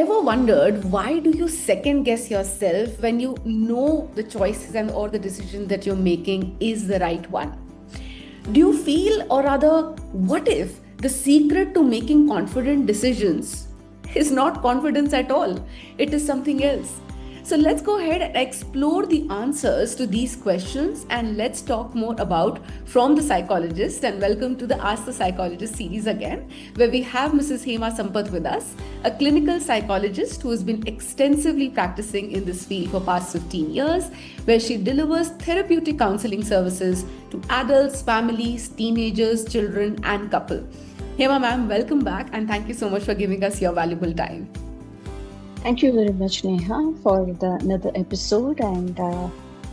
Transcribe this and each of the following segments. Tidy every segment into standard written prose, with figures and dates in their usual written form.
ever wondered why do you second guess yourself when you know the choices and or the decision that you're making is the right one? Do you feel, or rather, what if the secret to making confident decisions is not confidence at all? It is something else. So let's go ahead and explore the answers to these questions, and let's talk more about From the Psychologist. And welcome to the Ask the Psychologist series again, where we have Mrs. Hema Sampath with us, a clinical psychologist who has been extensively practicing in this field for past 15 years, where she delivers therapeutic counseling services to adults, families, teenagers, children, and couple. Hema ma'am, welcome back, and thank you so much for giving us your valuable time. Thank you very much, Neha, for another episode, and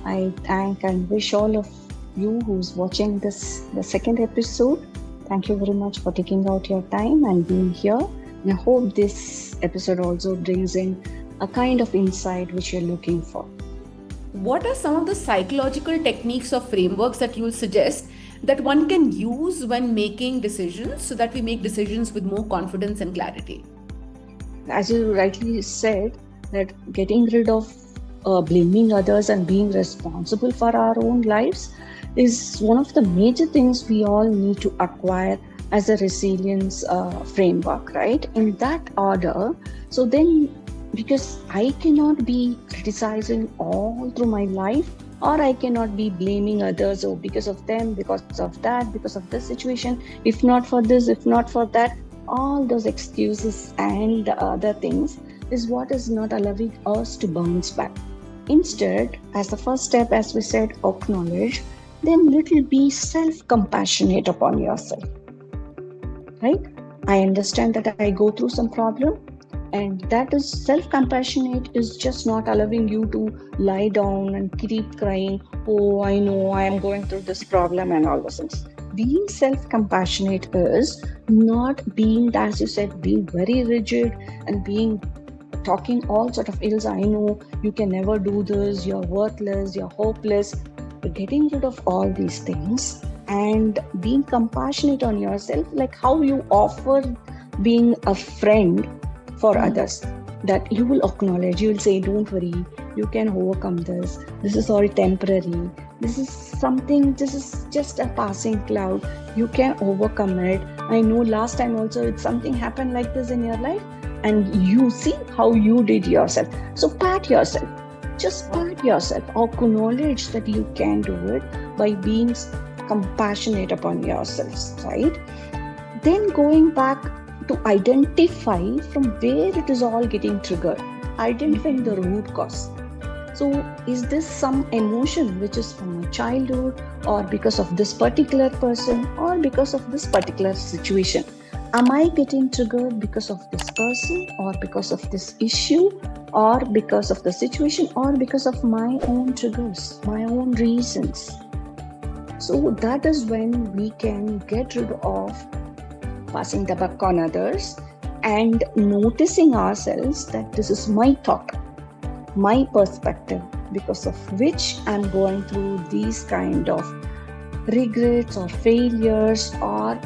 I thank and wish all of you who's watching the second episode. Thank you very much for taking out your time and being here. And I hope this episode also brings in a kind of insight which you're looking for. What are some of the psychological techniques or frameworks that you will suggest that one can use when making decisions so that we make decisions with more confidence and clarity? As you rightly said, that getting rid of blaming others and being responsible for our own lives is one of the major things we all need to acquire as a resilience framework, right? In that order. So then, because I cannot be criticizing all through my life, or I cannot be blaming others, or because of them, because of that, because of this situation, if not for this, if not for that, all those excuses and other things is what is not allowing us to bounce back. Instead, as the first step, as we said, acknowledge, then little be self-compassionate upon yourself, right? I understand that I go through some problem, and that is self-compassionate is just not allowing you to lie down and keep crying, oh, I know I am going through this problem and all those things. Being self-compassionate is not being, as you said, being very rigid and talking all sort of ills. I know you can never do this, you're worthless, you're hopeless. Getting rid of all these things and being compassionate on yourself, like how you offer being a friend for others, that you will acknowledge, you will say, don't worry, you can overcome this. This is all temporary. This is just a passing cloud. You can overcome it. I know last time also something happened like this in your life, and you see how you did yourself. So pat yourself. Just pat yourself. Acknowledge that you can do it by being compassionate upon yourselves, right? Then going back to identify from where it is all getting triggered. Identifying the root cause. So is this some emotion which is from my childhood, or because of this particular person, or because of this particular situation? Am I getting triggered because of this person, or because of this issue, or because of the situation, or because of my own triggers, my own reasons? So that is when we can get rid of passing the buck on others and noticing ourselves that this is my thought, my perspective, because of which I'm going through these kind of regrets or failures, or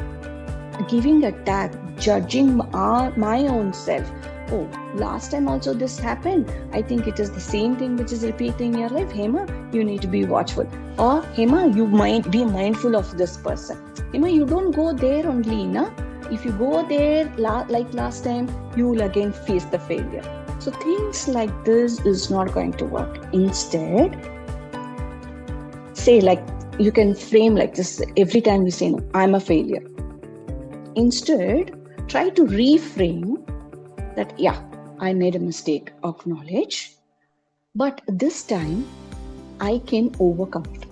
giving a tag, judging my own self. Oh, last time also this happened. I think it is the same thing which is repeating in your life. Hema, you need to be watchful. Or Hema, you might be mindful of this person. Hema, you don't go there only, na? If you go there like last time, you will again face the failure. So things like this is not going to work. Instead, say, like, you can frame like this every time you say, no, I'm a failure. Instead, try to reframe that, yeah, I made a mistake, acknowledge, but this time I can overcome it.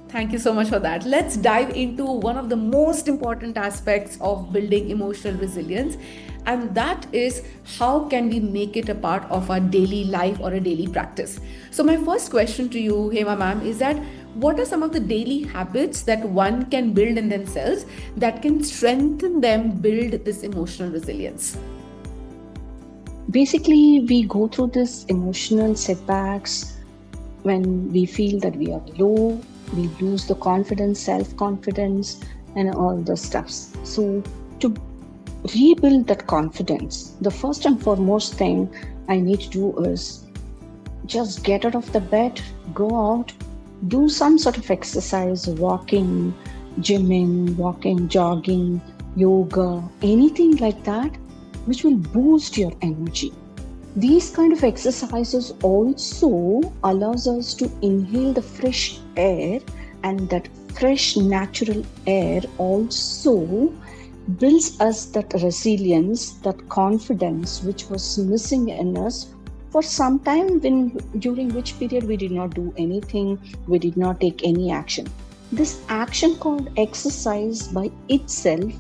Thank you so much for that. Let's dive into one of the most important aspects of building emotional resilience, and that is how can we make it a part of our daily life or a daily practice. So my first question to you, Hema ma'am, is that what are some of the daily habits that one can build in themselves that can strengthen them, build this emotional resilience? Basically, we go through this emotional setbacks when we feel that we are low, we lose the confidence, self-confidence, and all the stuffs. So to rebuild that confidence, the first and foremost thing I need to do is just get out of the bed, go out, do some sort of exercise, walking, gymming, walking, jogging, yoga, anything like that, which will boost your energy. These kind of exercises also allows us to inhale the fresh air, and that fresh natural air also builds us that resilience, that confidence which was missing in us for some time, during which period we did not do anything, we did not take any action. This action called exercise by itself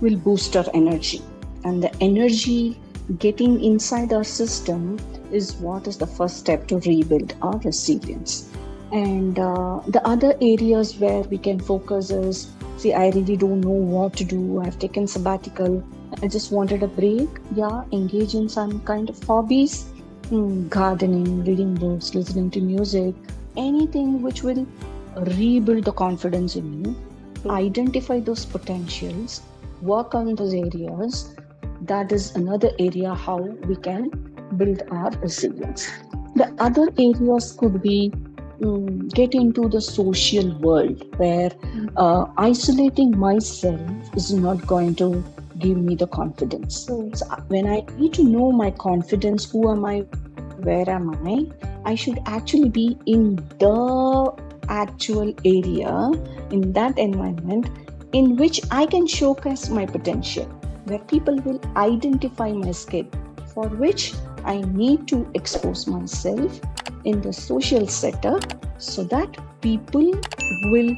will boost our energy, and the energy getting inside our system is what is the first step to rebuild our resilience. And the other areas where we can focus is, see, I really don't know what to do. I've taken sabbatical. I just wanted a break. Yeah, engage in some kind of hobbies, gardening, reading books, listening to music, anything which will rebuild the confidence in you. Identify those potentials, work on those areas. That is another area how we can build our resilience. The other areas could be get into the social world where isolating myself is not going to give me the confidence. So when I need to know my confidence, who am I, where am I should actually be in the actual area, in that environment in which I can showcase my potential, where people will identify my skill, for which I need to expose myself in the social setup so that people will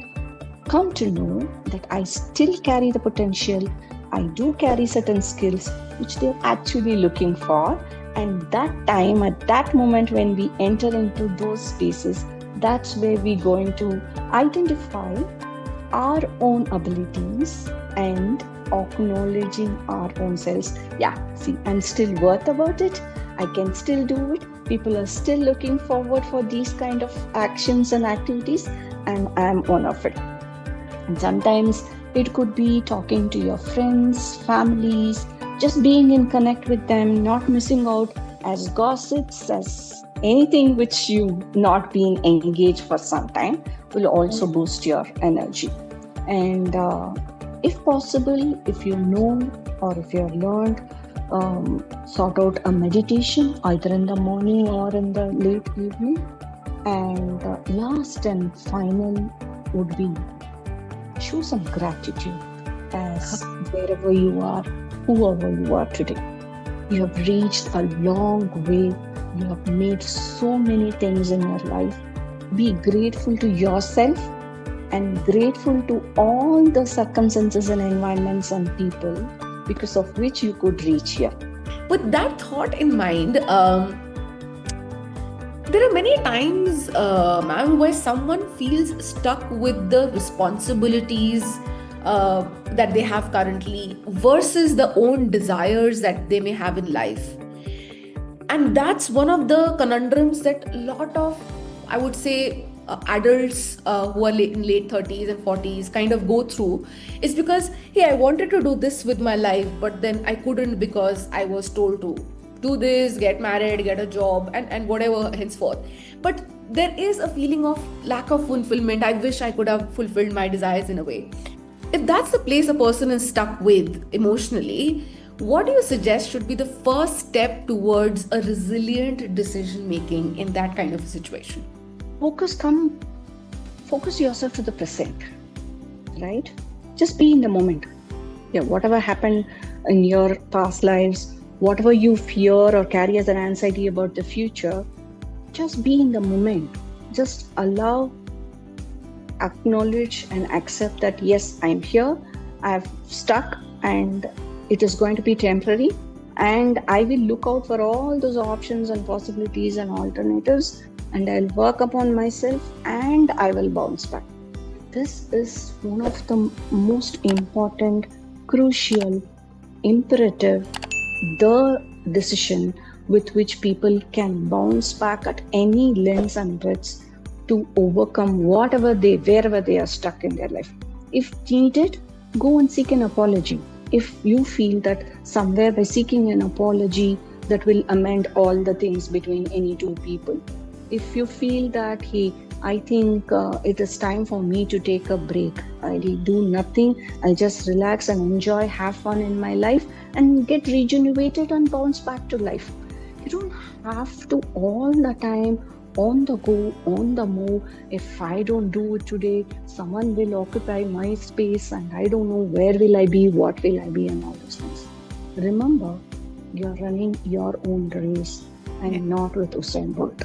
come to know that I still carry the potential, I do carry certain skills which they're actually looking for. And that time, at that moment when we enter into those spaces, that's where we're going to identify our own abilities and acknowledging our own selves. Yeah, see, I'm still worth about it. I can still do it. People are still looking forward for these kind of actions and activities, and I'm one of it. And sometimes it could be talking to your friends, families, just being in connect with them, not missing out as gossips, as anything which you not being engaged for some time will also boost your energy. And if possible, if you know or if you have learned, sort out a meditation either in the morning or in the late evening. And last and final would be show some gratitude as wherever you are, whoever you are today. You have reached a long way. You have made so many things in your life. Be grateful to yourself and grateful to all the circumstances and environments and people because of which you could reach here. With that thought in mind, there are many times, ma'am, where someone feels stuck with the responsibilities that they have currently versus the own desires that they may have in life. And that's one of the conundrums that a lot of, I would say, adults who are in late 30s and 40s kind of go through, is because, hey, I wanted to do this with my life, but then I couldn't because I was told to do this, get married, get a job, and whatever henceforth. But there is a feeling of lack of fulfillment. I wish I could have fulfilled my desires in a way. If that's the place a person is stuck with emotionally, what do you suggest should be the first step towards a resilient decision making in that kind of a situation? Focus yourself to the present, right? Just be in the moment. Yeah, whatever happened in your past lives, whatever you fear or carry as an anxiety about the future, just be in the moment. Just allow, acknowledge and accept that yes, I'm here, I've stuck, and it is going to be temporary, and I will look out for all those options and possibilities and alternatives, and I'll work upon myself and I will bounce back. This is one of the most important, crucial, imperative, the decision with which people can bounce back at any lengths and breadths to overcome wherever they are stuck in their life. If needed, go and seek an apology. if you feel that somewhere by seeking an apology that will amend all the things between any two people, if you feel that, hey, I think it is time for me to take a break, I'll do nothing, I'll just relax and enjoy, have fun in my life, and get rejuvenated and bounce back to life. You don't have to all the time on the go, on the move. If I don't do it today, someone will occupy my space and I don't know where will I be, what will I be, and all those things. Remember, you're running your own race and not with Usain Bolt.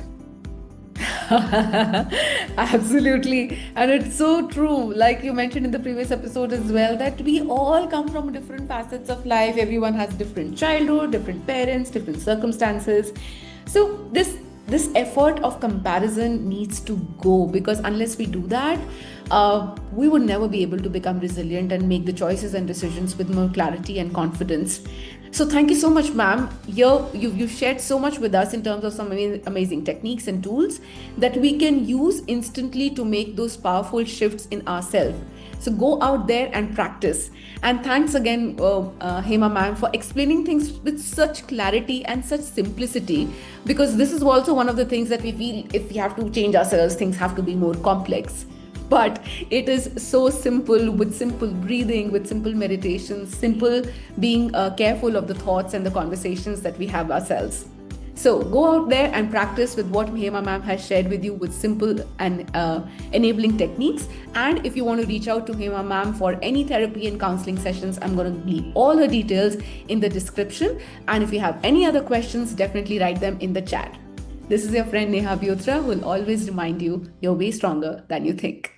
Absolutely. And it's so true. Like you mentioned in the previous episode as well, that we all come from different facets of life. Everyone has different childhood, different parents, different circumstances. So this effort of comparison needs to go, because unless we do that, we would never be able to become resilient and make the choices and decisions with more clarity and confidence. So thank you so much, ma'am. You've shared so much with us in terms of some amazing techniques and tools that we can use instantly to make those powerful shifts in ourselves. So go out there and practice. And thanks again, Hema ma'am, for explaining things with such clarity and such simplicity, because this is also one of the things that we feel if we have to change ourselves, things have to be more complex. But it is so simple, with simple breathing, with simple meditation, simple being careful of the thoughts and the conversations that we have ourselves. So go out there and practice with what Hema ma'am has shared with you, with simple and enabling techniques. And if you want to reach out to Hema ma'am for any therapy and counseling sessions, I'm going to leave all her details in the description. And if you have any other questions, definitely write them in the chat. This is your friend Neha Beotra, who will always remind you you're way stronger than you think.